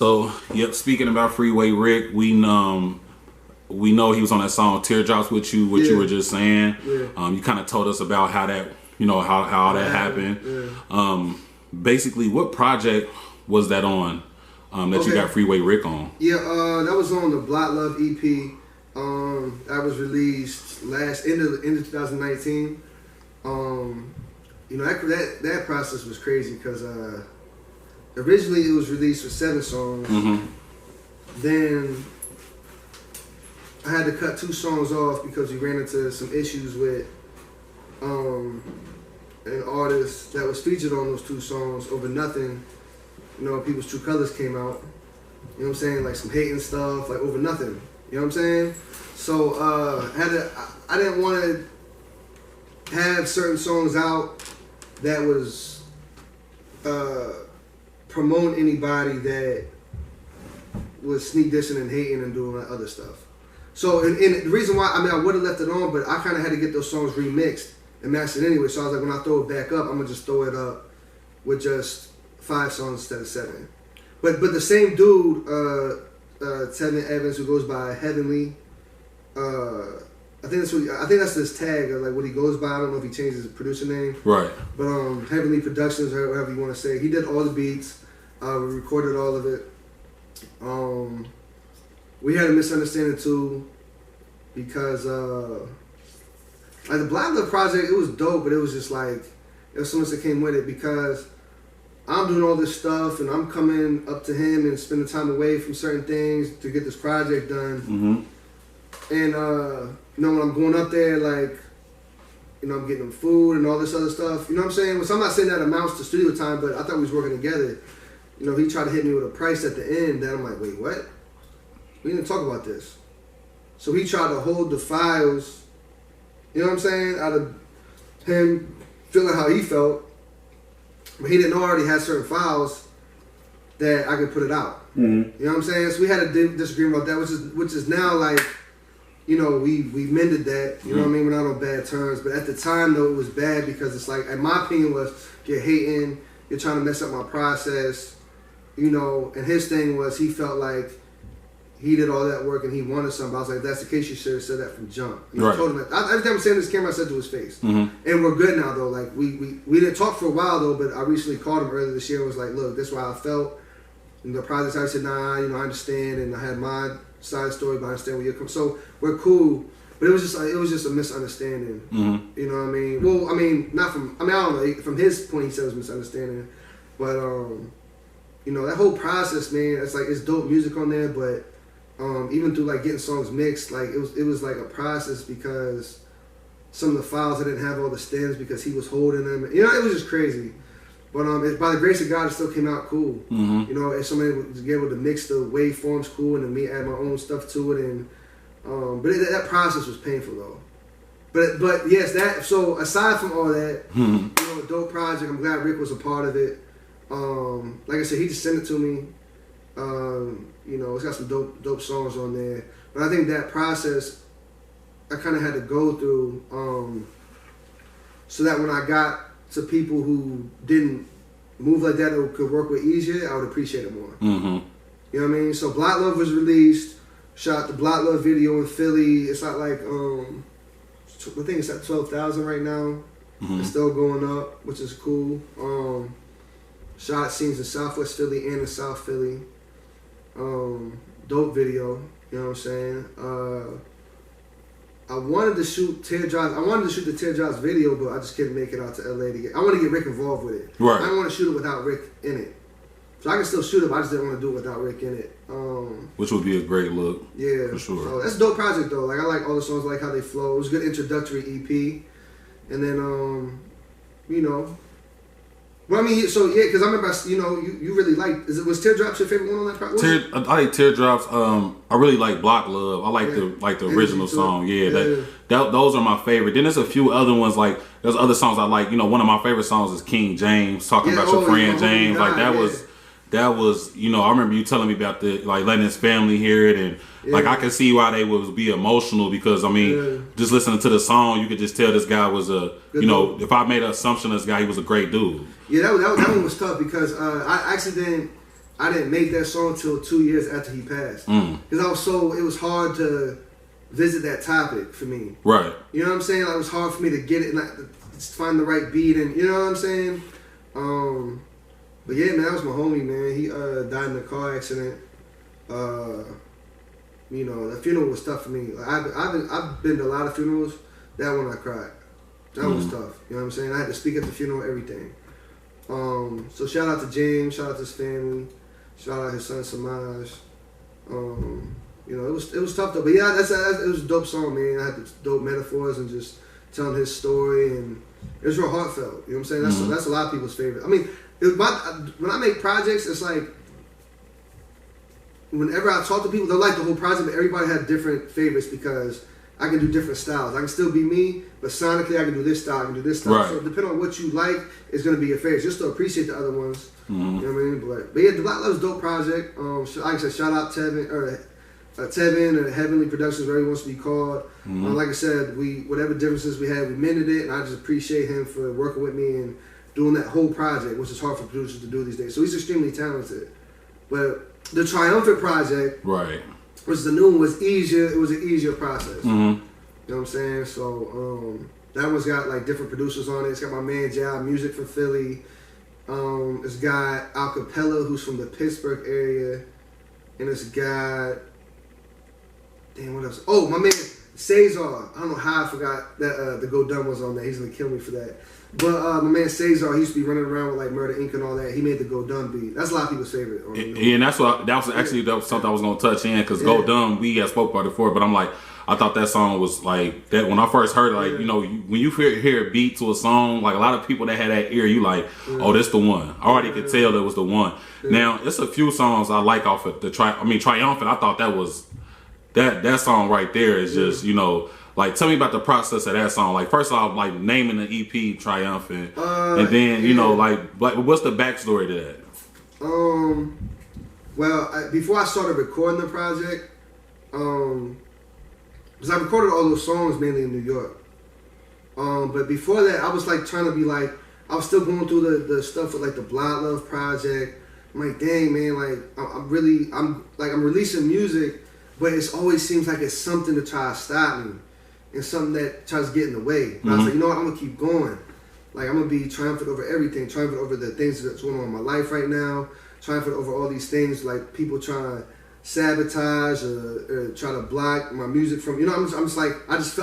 So, yep. Speaking about Freeway Rick, we know he was on that song "Teardrops" with you. What you were just saying. Yeah. You kind of told us about how that, how that happened. Yeah. Basically, what project was that on? That you got Freeway Rick on? Yeah, that was on the Block Love EP. That was released end of 2019. That process was crazy because originally it was released with 7 songs. Mm-hmm. Then I had to cut 2 songs off because we ran into some issues with an artist that was featured on those 2 songs over nothing. People's True Colors came out. You know what I'm saying? Like some hating stuff, like over nothing. You know what I'm saying? So I didn't want to have certain songs out that was promoting anybody that was sneak dissing and hating and doing that other stuff. So and the reason why, I would have left it on, but I kind of had to get those songs remixed and mastered anyway. So I was like, when I throw it back up, I'm gonna just throw it up with just 5 songs instead of 7. But the same dude, Tevin Evans, who goes by Heavenly, I think that's his tag, or like what he goes by. I don't know if he changed his producer name. Right. But Heavenly Productions, or whatever you want to say, he did all the beats. We recorded all of it. We had a misunderstanding too, because like the Black Love project, it was dope, but it was just like there was so much that came with it because I'm doing all this stuff and I'm coming up to him and spending time away from certain things to get this project done. Mm-hmm. And when I'm going up there, like, I'm getting him food and all this other stuff. You know what I'm saying? So I'm not saying that amounts to studio time, but I thought we was working together. He tried to hit me with a price at the end that I'm like, wait, what? We didn't talk about this. So he tried to hold the files, you know what I'm saying, out of him feeling how he felt. But he didn't know I already had certain files that I could put it out. Mm-hmm. You know what I'm saying? So we had a disagreement about that, which is now like, we mended that. You know what I mean? We're not on bad terms. But at the time, though, it was bad because it's like, and my opinion was, you're hating, you're trying to mess up my process, and his thing was he felt like he did all that work and he wanted something. I was like, if that's the case, you should have said that from jump. And I told him that. Every time I'm saying this camera, I said to his face. Mm-hmm. And we're good now, though. Like, we didn't talk for a while, though, but I recently called him earlier this year and was like, look, this is why I felt. And the project, I said, nah, I understand. And I had my side story, but I understand where you're coming. So we're cool. But it was just a misunderstanding. Mm-hmm. You know what I mean? Well, not from, I don't know. From his point, he said it was a misunderstanding. But, that whole process, man, it's dope music on there, but even through like getting songs mixed, like it was like a process because some of the files I didn't have all the stems because he was holding them. It was just crazy. But by the grace of God, it still came out cool. Mm-hmm. If somebody was able to mix the waveforms cool and then me add my own stuff to it, and but that process was painful though. But yes, that. So aside from all that, a dope project. I'm glad Rick was a part of it. Like I said, he just sent it to me. It's got some dope songs on there. But I think that process I kind of had to go through so that when I got to people who didn't move like that or could work with easier, I would appreciate it more. Mm-hmm. You know what I mean? So Block Love was released, shot the Block Love video in Philly. It's not like, I think it's at 12,000 right now. Mm-hmm. It's still going up, which is cool. Shot scenes in Southwest Philly and in South Philly. Dope video, you know what I'm saying? I wanted to shoot Teardrops. I wanted to shoot the Teardrops video, but I just couldn't make it out to LA to get. I want to get Rick involved with it. Right. I don't want to shoot it without Rick in it. So I can still shoot it, but I just didn't want to do it without Rick in it. Which would be a great look. Yeah, for sure. So that's a dope project though. Like I like all the songs, I like how they flow. It was a good introductory EP, and then Well, I mean, so yeah, because I remember, you really liked. Was Teardrops your favorite one on that project? I like Teardrops. I really like Block Love. I like the original song. Yeah, those are my favorite. Then there's a few other ones like there's other songs I like. One of my favorite songs is King James, talking about your friend James. Like that was I remember you telling me about the like letting his family hear it, and like I can see why they would be emotional because just listening to the song, you could just tell this guy was if I made an assumption of this guy, he was a great dude. Yeah, that one was tough because I actually didn't I didn't make that song until 2 years after he passed. Because it was hard to visit that topic for me. Right. You know what I'm saying? Like, it was hard for me to get it, like, find the right beat, and you know what I'm saying? But yeah, man, that was my homie, man. He died in a car accident. You know, the funeral was tough for me. Like, I've been to a lot of funerals. That one I cried. That was tough. You know what I'm saying? I had to speak at the funeral, everything. So shout out to James, shout out to his family, shout out his son Samaj. You know, it was tough though. But yeah, it was a dope song, man. I had the dope metaphors and just telling his story, and it was real heartfelt. You know what I'm saying? That's a lot of people's favorite. I mean, when I make projects, it's like whenever I talk to people, they like the whole project, but everybody had different favorites because I can do different styles. I can still be me, but sonically I can do this style, I can do this style. Right. So depending on what you like, it's going to be your favorite. Just to appreciate the other ones. You know what I mean? But yeah, the Black Love's dope project. Like I said, shout out Tevin, or Heavenly Productions, whatever he wants to be called. Like I said, whatever differences we had, we mended it, and I just appreciate him for working with me and doing that whole project, which is hard for producers to do these days. So he's extremely talented. But the Triumphant project, right, which is the new one, was easier. It was an easier process. You know what I'm saying? So that one's got like different producers on it. It's got my man J.I. Music from Philly. It's got Acapella, who's from the Pittsburgh area, and it's got what else? Oh, my man Cesar. I don't know how I forgot that the Go Dumb was on there. He's gonna kill me for that. But my man Cesar, he used to be running around with like Murder Inc. and all that. He made the Go Dumb beat. That's a lot of people's favorite. Yeah, and that was something I was gonna touch in because Go Dumb, we had spoke about it before, but I'm like, I thought that song was like that when I first heard it, like, you know, when you hear a beat to a song, like a lot of people that had that ear, you like, oh, this the one. I already could tell that was the one. Now, it's a few songs I like off of the Triumphant. I thought that was that song right there is just, you know, like, tell me about the process of that song. Like, first off, like naming the EP Triumphant, and then you know, like what's the backstory to that? Well, before I started recording the project, because I recorded all those songs mainly in New York. But before that, I was like trying to be like, I was still going through the stuff with like the Black Love project. I'm like, dang man, like I'm releasing music, but it always seems like it's something to try to stop me. And something that tries to get in the way. But I was like, you know what, I'm gonna keep going. Like, I'm gonna be triumphant over everything, triumphant over the things that's going on in my life right now, triumphant over all these things, like people trying to sabotage or try to block my music from, you know, I'm just like, that's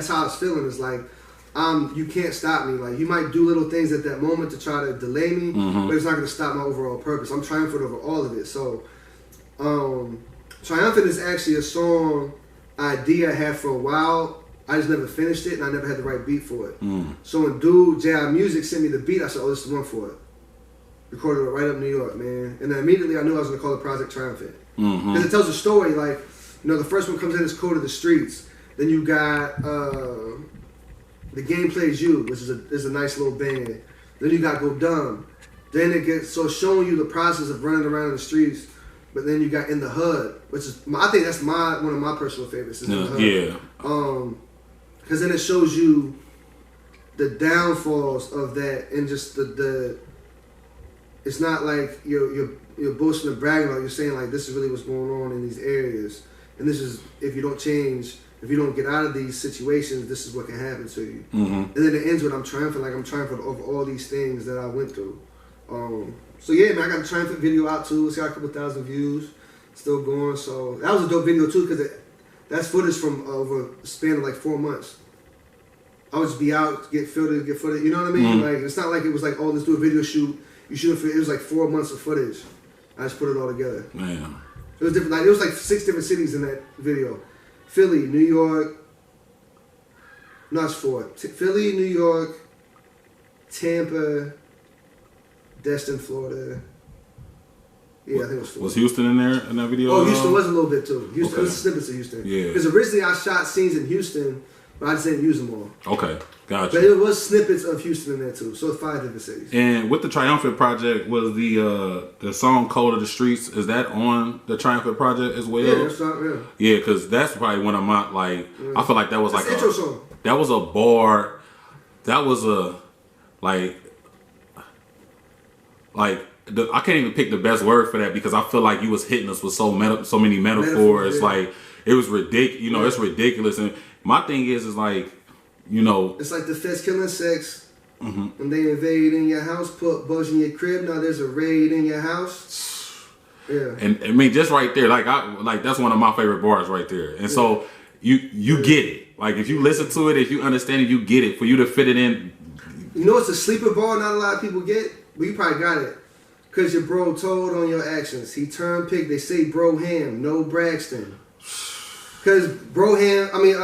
how I was feeling. It's like, you can't stop me. Like, you might do little things at that moment to try to delay me, but it's not gonna stop my overall purpose. I'm triumphant over all of it. So, Triumphant is actually a song idea I had for a while. I just never finished it, and I never had the right beat for it. So when J.I. Music sent me the beat, I said, oh, this is the one for it. Recorded it right up in New York, man. And then immediately I knew I was going to call the project Triumphant. Because it tells a story, like, you know, the first one comes in as Code of the Streets. Then you got The Game Plays You, which is a nice little band. Then you got Go Dumb. Then it gets, so showing you the process of running around in the streets. But then you got In the Hood, which is, I think that's one of my personal favorites. Is In the Hood. Yeah. Because then it shows you the downfalls of that, and just the it's not like you're boasting and bragging about it. You're saying like, this is really what's going on in these areas, and this is, if you don't change, if you don't get out of these situations, this is what can happen to you. And then it ends with I'm triumphant over all these things that I went through. So yeah, man, I got the Triumphant video out too. It's got a couple thousand views, still going. So that was a dope video too, because that's footage from over a span of like 4 months. I would just be out, get footage, you know what I mean? Like, it's not like it was like, oh, let's do a video shoot. You shoot it was like 4 months of footage. I just put it all together. Man. It was different. Like, it was like 6 different cities in that video. Philly, New York. No, it's 4. Philly, New York, Tampa, Destin, Florida. Yeah, I think it was 4. Was Houston in there in that video? Oh, Houston was a little bit too. Houston, okay. It was snippets of Houston. Yeah. Because originally I shot scenes in Houston, but I just didn't use them all. Okay, gotcha. But it was snippets of Houston in there too, so it's 5 different cities. And with the Triumphant project, was the song "Code of the Streets" is that on the Triumphant project as well? Yeah, that's not real. Yeah, because that's probably one of my like. Yeah. I feel like that was that's like intro song. That was a bar. That was a like I can't even pick the best word for that because I feel like you was hitting us with so many metaphors. Yeah. Like it was ridiculous. You know, it's ridiculous. And my thing is like, you know, it's like the feds killing sex. Mm-hmm. When they invade in your house, put bugs in your crib. Now there's a raid in your house. Yeah. And I mean, just right there, like that's one of my favorite bars right there. And so you get it. Like if you listen to it, if you understand it, you get it. For you to fit it in. You know, it's a sleeper bar. Not a lot of people get, but you probably got it. Cause your bro told on your actions. He turned pig. They say bro ham, no Braxton. Cause bro ham. I mean,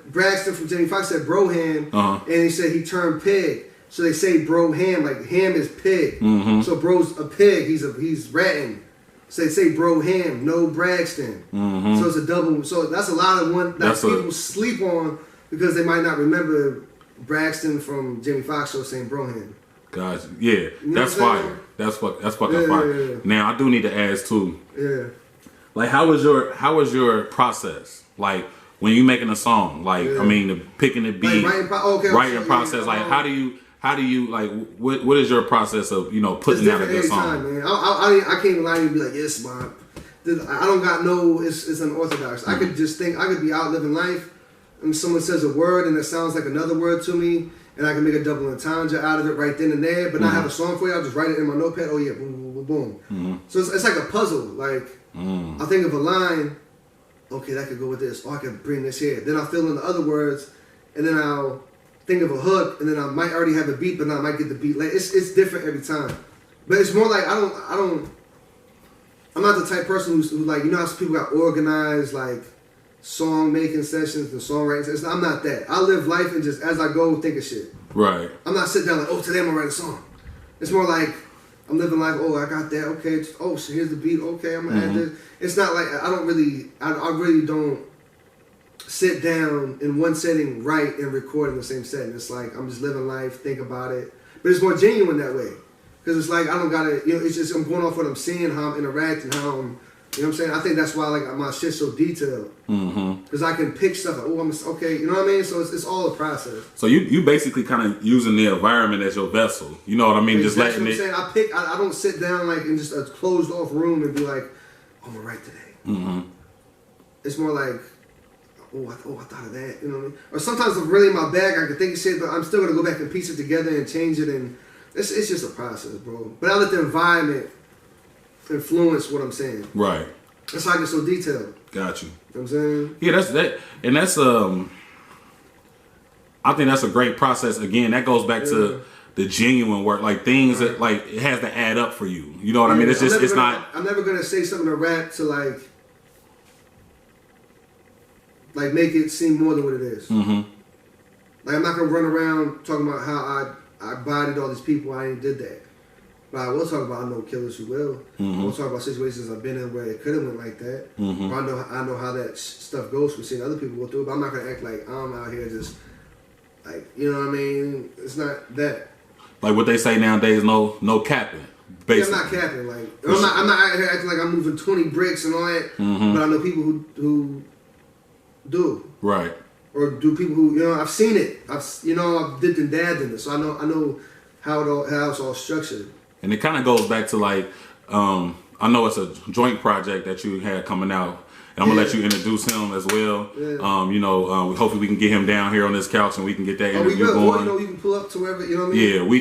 Braxton from Jamie Foxx said bro ham, and he said he turned pig. So they say bro ham, like ham is pig. Mm-hmm. So bro's a pig. He's ratting. So they say bro ham, no Braxton. Mm-hmm. So it's a double. So that's a lot of one that people sleep on because they might not remember Braxton from Jamie Foxx show saying bro ham. Guys, yeah, You know that's what I'm fire. That's fucking fire. Yeah. Now I do need to ask too. Yeah. Like, how was your process? Like when you making a song, like I mean, picking the beat, like writing process. Like how do you like what is your process of putting out a good song? Time, man. I can't even lie to you and be like, yes, man. I don't got no. It's unorthodox. I could just think I could be out living life, and someone says a word and it sounds like another word to me. And I can make a double entendre out of it right then and there, but not have a song for you. I'll just write it in my notepad. Oh yeah, boom, boom, boom, boom. So it's like a puzzle. Like I think of a line, okay, that could go with this. Or I could bring this here. Then I'll fill in the other words, and then I'll think of a hook, and then I might already have a beat, but then I might get the beat later. It's different every time. But it's more like I'm not the type of person who like, how some people got organized like song making sessions and songwriting sessions. I'm not that. I live life and just as I go think of shit. Right. I'm not sitting down like, oh, today I'm gonna write a song. It's more like I'm living life. Oh, I got that. Okay. Oh, so here's the beat. Okay, I'm gonna add this. It's not like I really don't sit down in one setting, write and record in the same setting. It's like I'm just living life, think about it. But it's more genuine that way because it's like I don't gotta. It's just I'm going off what I'm seeing, how I'm interacting, how I'm. You know what I'm saying? I think that's why like my shit's so detailed. Because I can pick stuff like, oh, I'm okay. You know what I mean? So it's all a process. So you basically kind of using the environment as your vessel. You know what I mean? Exactly just letting what I'm saying. I don't sit down like in just a closed off room and be like, oh, I'm gonna write today. It's more like, I thought of that. You know what I mean? Or sometimes I'm really in my bag. I can think of shit, but I'm still gonna go back and piece it together and change it. And it's just a process, bro. But I let the environment influence what I'm saying. Right. That's why I get so detailed. Got you. You know what I'm saying? Yeah, that's that, and that's I think that's a great process. Again, that goes back to the genuine work, like things that like it has to add up for you. You know what I mean? It's just not. I'm never gonna say something to rap to like make it seem more than what it is. Like I'm not gonna run around talking about how I bodied all these people. I ain't did that. But I will talk about I know killers who will. I will talk about situations I've been in where it could have went like that. But I know how that stuff goes. We've seen other people go through it. But I'm not gonna act like I'm out here just like you know what I mean. It's not that. Like what they say nowadays, no capping. Basically. Yeah, I'm not capping. Like I'm not out here acting like I'm moving 20 bricks and all that. But I know people who do. Right. Or do people who I've seen it. I've dipped and dabbed in it, so I know how it's all structured. And it kind of goes back to like, I know it's a joint project that you had coming out, and I'm gonna let you introduce him as well. Yeah. Hopefully we can get him down here on this couch and we can get that interview going. You can pull up to wherever. You know what I mean? Yeah, we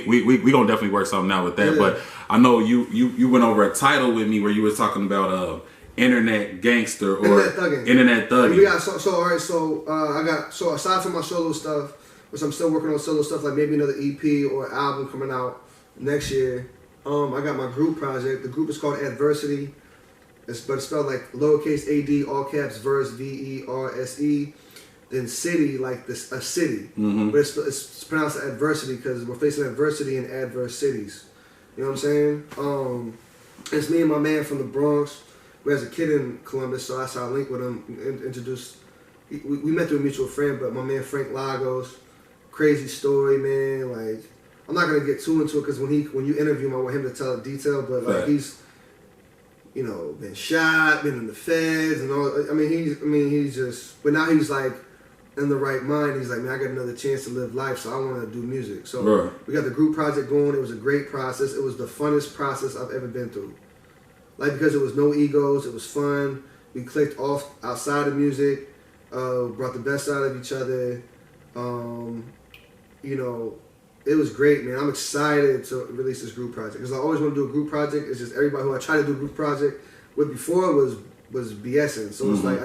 gonna definitely work something out with that. Yeah. But I know you went over a title with me where you were talking about internet gangster or internet thugging. We got all right. So aside from my solo stuff, which I'm still working on solo stuff, like maybe another EP or album coming out next year. I got my group project. The group is called Adversity. But it's spelled like lowercase AD, all caps, verse, VERSE. Then city, like a city. But it's pronounced adversity because we're facing adversity in adverse cities. You know what I'm saying? It's me and my man from the Bronx who has a kid in Columbus, so that's how I linked with him. Introduced. We met through a mutual friend, but my man Frank Lagos, crazy story, man. Like, I'm not gonna get too into it because when you interview him, I want him to tell the detail. But like he's, been shot, been in the feds, and all. He's just. But now he's like in the right mind. He's like, man, I got another chance to live life, so I want to do music. So right. we got the group project going. It was a great process. It was the funnest process I've ever been through. Like, because it was no egos. It was fun. We clicked off outside of music. Brought the best out of each other. You know, it was great, man. I'm excited to release this group project because I always want to do a group project. It's just everybody who I try to do a group project with before was BSing. So it's like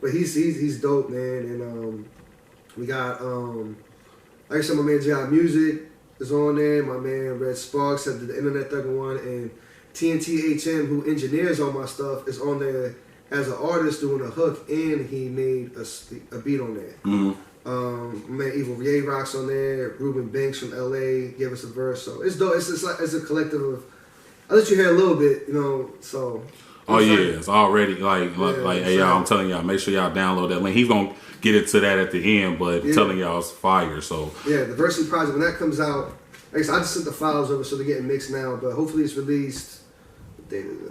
but he's dope, man. And we got like I said, my man J.I. Music is on there. My man Red Sparks had the Internet Thugger one, and TNT who engineers all my stuff, is on there as an artist doing a hook, and he made a beat on there. My man Evil Ray Rock's on there. Ruben Banks from LA gave us a verse, so it's dope. It's a collective of. I'll let you hear a little bit, you know. So. Oh yeah, it's already like hey y'all, I'm telling y'all, make sure y'all download that link. He's gonna get into that at the end, but telling y'all it's fire. So yeah, the Versity project when that comes out, I just sent the files over, so they're getting mixed now. But hopefully it's released.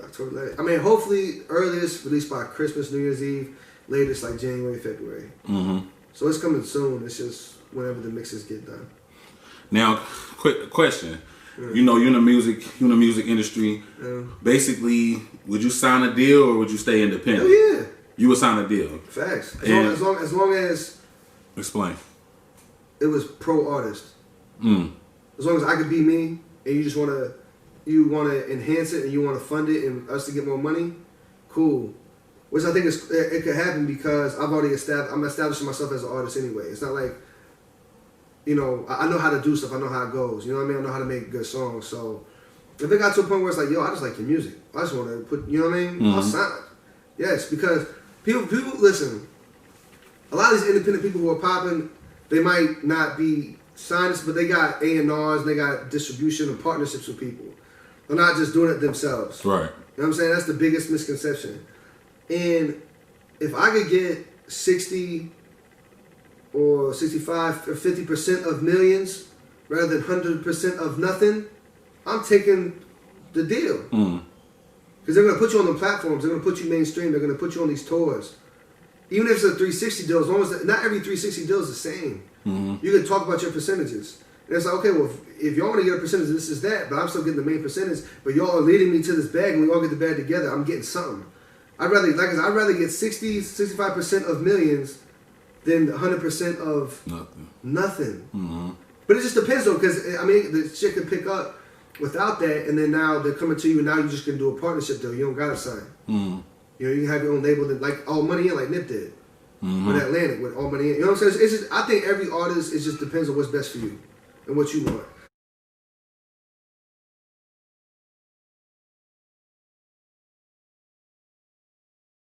October. I mean, hopefully earliest released by Christmas, New Year's Eve. Latest like January, February. So it's coming soon. It's just whenever the mixes get done. Now, quick question. You know, you're in the music industry. Basically, would you sign a deal or would you stay independent? Hell yeah. You would sign a deal. Facts. As long as explain. It was pro artist. As long as I could be me, and you just want to enhance it and you want to fund it and us to get more money, cool. Which I think it could happen because I'm establishing myself as an artist anyway. It's not like, you know, I know how to do stuff. I know how it goes. You know what I mean? I know how to make good songs. So if it got to a point where it's like, yo, I just like your music. I just want to put, you know what I mean? I'll sign it. Yes, because people listen. A lot of these independent people who are popping, they might not be signed, but they got A&Rs, they got distribution and partnerships with people. They're not just doing it themselves. Right. You know what I'm saying? That's the biggest misconception. And if I could get 60 or 65 or 50% of millions rather than 100% of nothing, I'm taking the deal. Because they're going to put you on the platforms. They're going to put you mainstream. They're going to put you on these tours. Even if it's a 360 deal, as long as not every 360 deal is the same. You can talk about your percentages. And it's like, okay, well, if y'all want to get a percentage, this is that, but I'm still getting the main percentage. But y'all are leading me to this bag, and we all get the bag together. I'm getting something. I'd rather get 60, 65% of millions than 100% of nothing. But it just depends though, because I mean, the shit could pick up without that, and then now they're coming to you, and now you just can do a partnership deal. You don't gotta sign. You know, you can have your own label that, like All Money In, like Nip did with Atlantic, with All Money In. You know what I'm saying? It's just, I think every artist, it just depends on what's best for you and what you want.